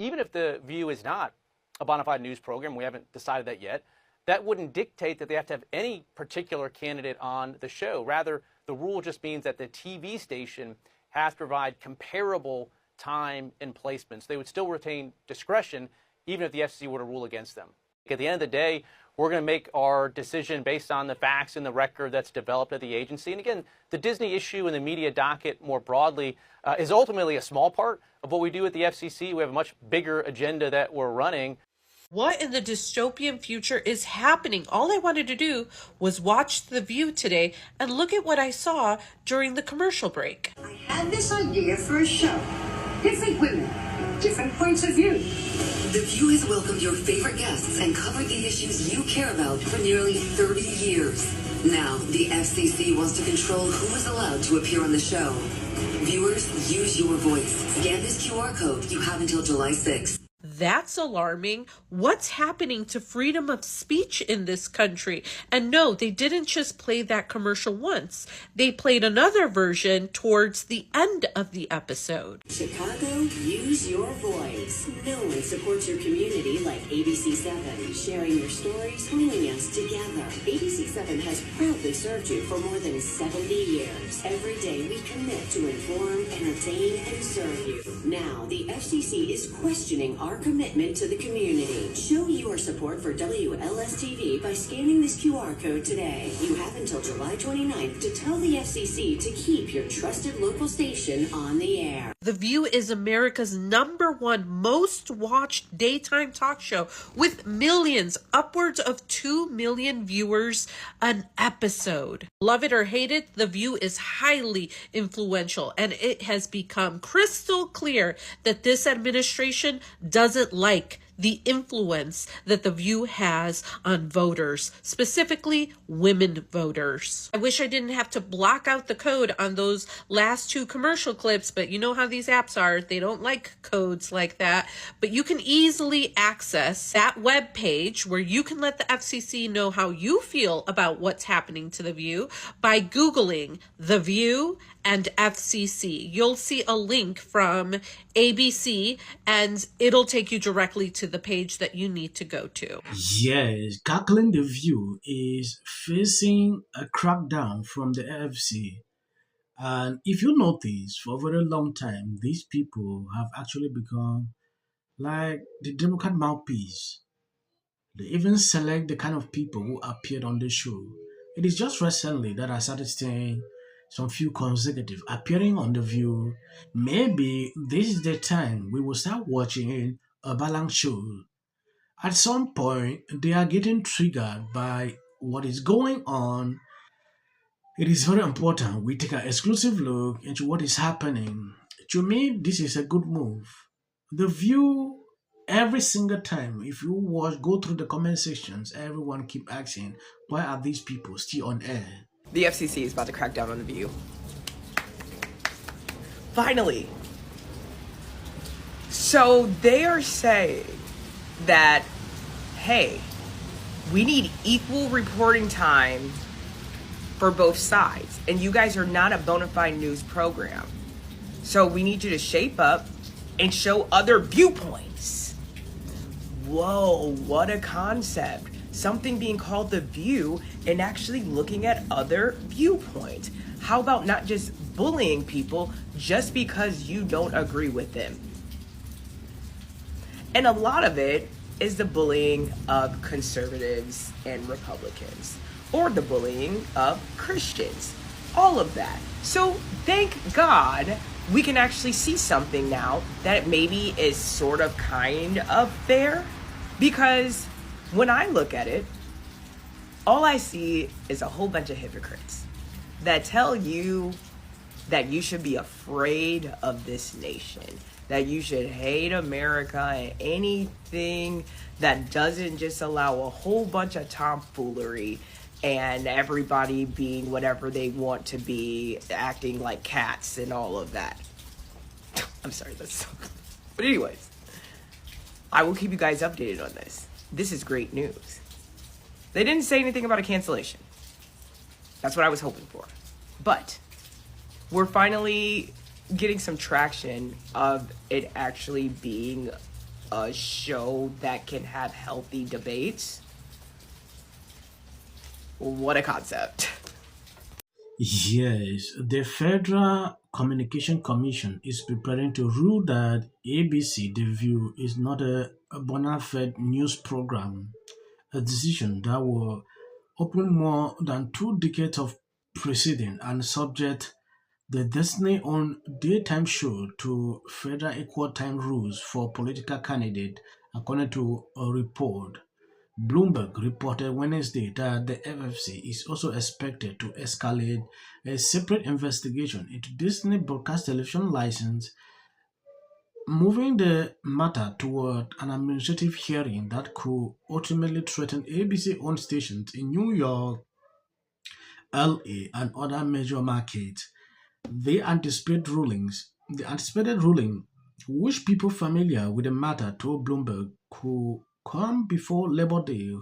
Even if The View is not a bona fide news program, we haven't decided that yet, that wouldn't dictate that they have to have any particular candidate on the show. Rather, the rule just means that the TV station has to provide comparable time and placements. They would still retain discretion, even if the FCC were to rule against them. At the end of the day, we're going to make our decision based on the facts and the record that's developed at the agency. And again, the Disney issue and the media docket more broadly is ultimately a small part of what we do at the FCC. We have a much bigger agenda that we're running. What in the dystopian future is happening? All I wanted to do was watch The View today and look at what I saw during the commercial break. I had this idea for a show. Different women, different points of view. The View has welcomed your favorite guests and covered the issues you care about for nearly 30 years. Now, the FCC wants to control who is allowed to appear on the show. Viewers, use your voice. Scan this QR code. You have until July 6th. That's alarming. What's happening to freedom of speech in this country? And no, they didn't just play that commercial once. They played another version towards the end of the episode. Chicago, use your voice. No one supports your community like ABC7. Sharing your stories, pulling us together. ABC7 has proudly served you for more than 70 years. Every day we commit to inform, entertain, and serve you. Now, the FCC is questioning our commitment to the community. Show your support for WLS-TV by scanning this QR code today. You have until July 29th to tell the FCC to keep your trusted local station on the air. The View is America's #1 most watched daytime talk show with millions, upwards of 2 million viewers an episode. Love it or hate it, The View is highly influential, and it has become crystal clear that this administration doesn't like the influence that The View has on voters, specifically women voters. I wish I didn't have to block out the code on those last 2 commercial clips, but you know how these apps are. They don't like codes like that. But you can easily access that web page where you can let the FCC know how you feel about what's happening to The View by Googling The View and FCC. You'll see a link from ABC and it'll take you directly to the page that you need to go to. Yes, Cackling The View is facing a crackdown from the AFC. And if you notice, for a very long time, these people have actually become like the Democrat mouthpiece. They even select the kind of people who appeared on the show. It is just recently that I started seeing some few consecutive appearing on The View. Maybe this is the time we will start watching a balanced show. At some point, they are getting triggered by what is going on. It is very important we take an exclusive look into what is happening. To me, this is a good move. The View, every single time, if you watch, go through the comment sections, everyone keep asking, why are these people still on air? The FCC is about to crack down on The View. Finally. So they are saying that, hey, we need equal reporting time for both sides. And you guys are not a bona fide news program. So we need you to shape up and show other viewpoints. Whoa, what a concept. Something being called The View and actually looking at other viewpoints. How about not just bullying people just because you don't agree with them? And a lot of it is the bullying of conservatives and Republicans, or the bullying of Christians, all of that. So thank God we can actually see something now that maybe is sort of kind of fair, because when I look at it, all I see is a whole bunch of hypocrites that tell you that you should be afraid of this nation, that you should hate America and anything that doesn't just allow a whole bunch of tomfoolery and everybody being whatever they want to be, acting like cats and all of that. I'm sorry, that's so... But anyways, I will keep you guys updated on this. This is great news. They didn't say anything about a cancellation. That's what I was hoping for. But we're finally getting some traction of it actually being a show that can have healthy debates. What a concept. Yes, the Federal Communication Commission is preparing to rule that ABC The View is not a bona fide news program, a decision that will open more than 2 decades of precedent and subject the Disney-owned daytime show to federal equal time rules for political candidates, according to a report. Bloomberg reported Wednesday that the FFC is also expected to escalate a separate investigation into Disney broadcast television license, moving the matter toward an administrative hearing that could ultimately threaten ABC-owned stations in New York, LA, and other major markets. The anticipated ruling, which people familiar with the matter told Bloomberg could come before Labor Day,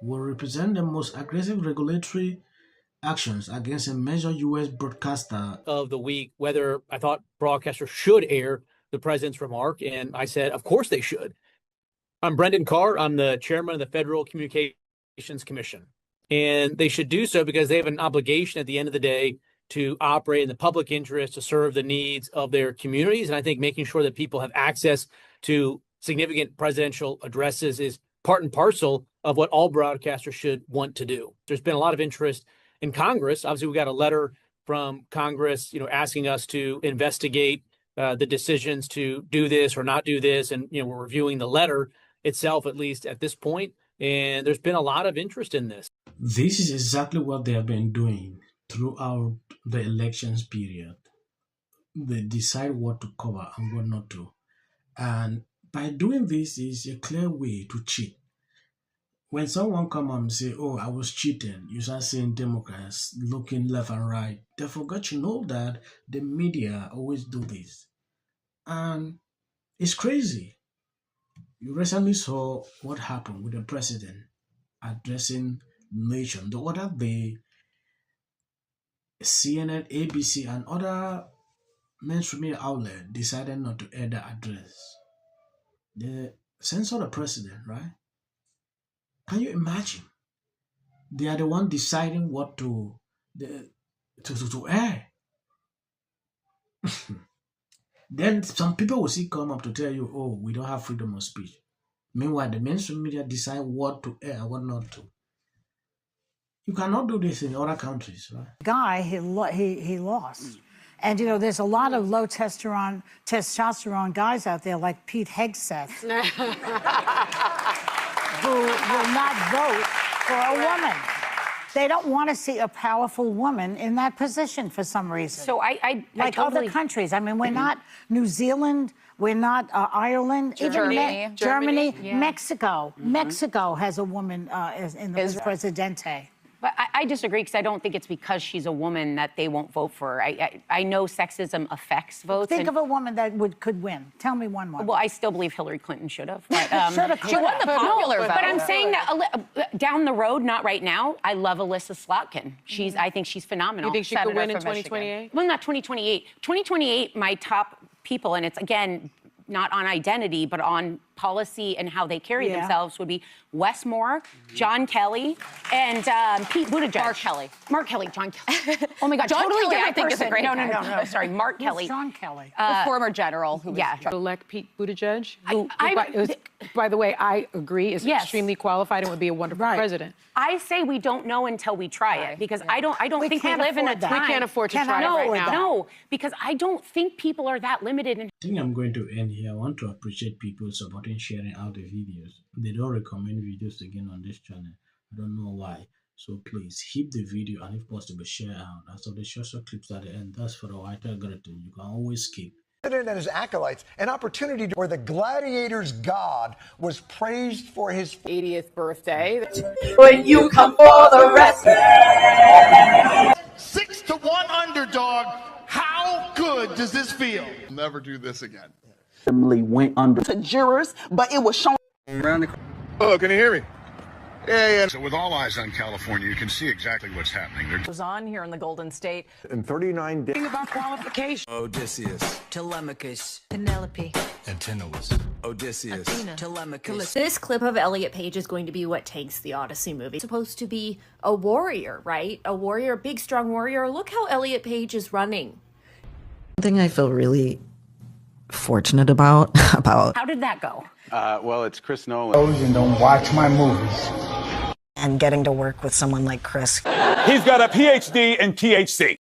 will represent the most aggressive regulatory actions against a major U.S. broadcaster of the week whether I thought broadcasters should air the president's remark, and I said, of course they should. I'm Brendan Carr. I'm the chairman of the Federal Communications Commission, and they should do so because they have an obligation at the end of the day to operate in the public interest, to serve the needs of their communities. And I think making sure that people have access to significant presidential addresses is part and parcel of what all broadcasters should want to do. There's been a lot of interest in Congress. Obviously, we got a letter from Congress, asking us to investigate the decisions to do this or not do this. And, we're reviewing the letter itself, at least at this point. And there's been a lot of interest in this. This is exactly what they have been doing throughout the elections period. They decide what to cover and what not to. And by doing this is a clear way to cheat. When someone come and say, oh, I was cheating, you start seeing Democrats looking left and right. They forgot to know that the media always do this. And it's crazy. You recently saw what happened with the president addressing nation. The other day, CNN, ABC, and other mainstream media outlets decided not to air the address. They censor the president, right? Can you imagine? They are the one deciding what to air. Then some people will see come up to tell you, oh, we don't have freedom of speech. Meanwhile, the mainstream media decide what to air and what not to. You cannot do this in other countries, right? Guy, he lost. And, there's a lot of low testosterone guys out there like Pete Hegseth who will not vote for a woman. They don't want to see a powerful woman in that position for some reason. So I like totally... other countries. I mean, we're not New Zealand, we're not Ireland, Germany, Yeah. Mexico. Mexico has a woman in the Presidente. But I disagree because I don't think it's because she's a woman that they won't vote for her. I know sexism affects votes. Think of a woman that could win. Tell me one woman. Well, I still believe Hillary Clinton should have. But, she won the popular vote. But I'm saying that down the road, not right now, I love Alyssa Slotkin. I think she's phenomenal. You think she could win in 2028? Well, not 2028. 2028, my top people, and it's, again, not on identity, but on policy and how they carry themselves, would be Wes Moore, John Kelly, and Pete Buttigieg. Mark Kelly, John Kelly. Oh my God, John totally Kelly, different I think, is a person. great No, guy. sorry, Mark Kelly. John Kelly. The former general who was elect Pete Buttigieg, who by the way, I agree, is extremely qualified and would be a wonderful president. I say we don't know until we try it, because I don't think we live in a time. We can't afford to try it right now. No, because I don't think people are that limited. I think I'm going to end here. I want to appreciate people supporting, sharing out the videos. They don't recommend videos again on this channel. I don't know why. So please hit the video and if possible share out. As of the short clips at the end, that's for the whiter Griffin. You can always skip. And his acolytes an opportunity where the gladiator's god was praised for his 80th birthday. When you come for the rest. 6-1 underdog. How good does this feel? Never do this again. Went under to jurors, but it was shown. Oh, can you hear me? Yeah. So with all eyes on California, you can see exactly what's happening. It was on here in the Golden State. In 39 days. Think about qualification. Odysseus. Telemachus. Penelope. Antinous. Odysseus. Athena. Telemachus. This clip of Elliot Page is going to be what takes the Odyssey movie. It's supposed to be a warrior, right? A warrior, a big, strong warrior. Look how Elliot Page is running. One thing I feel really fortunate about. How did that go? Well, it's Chris Nolan. And don't watch my movies. And getting to work with someone like Chris. He's got a PhD in THC.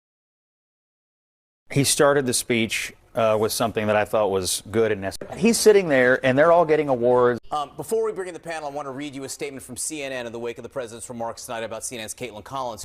He started the speech with something that I thought was good and necessary. He's sitting there, and they're all getting awards. Before we bring in the panel, I want to read you a statement from CNN in the wake of the president's remarks tonight about CNN's Caitlin Collins.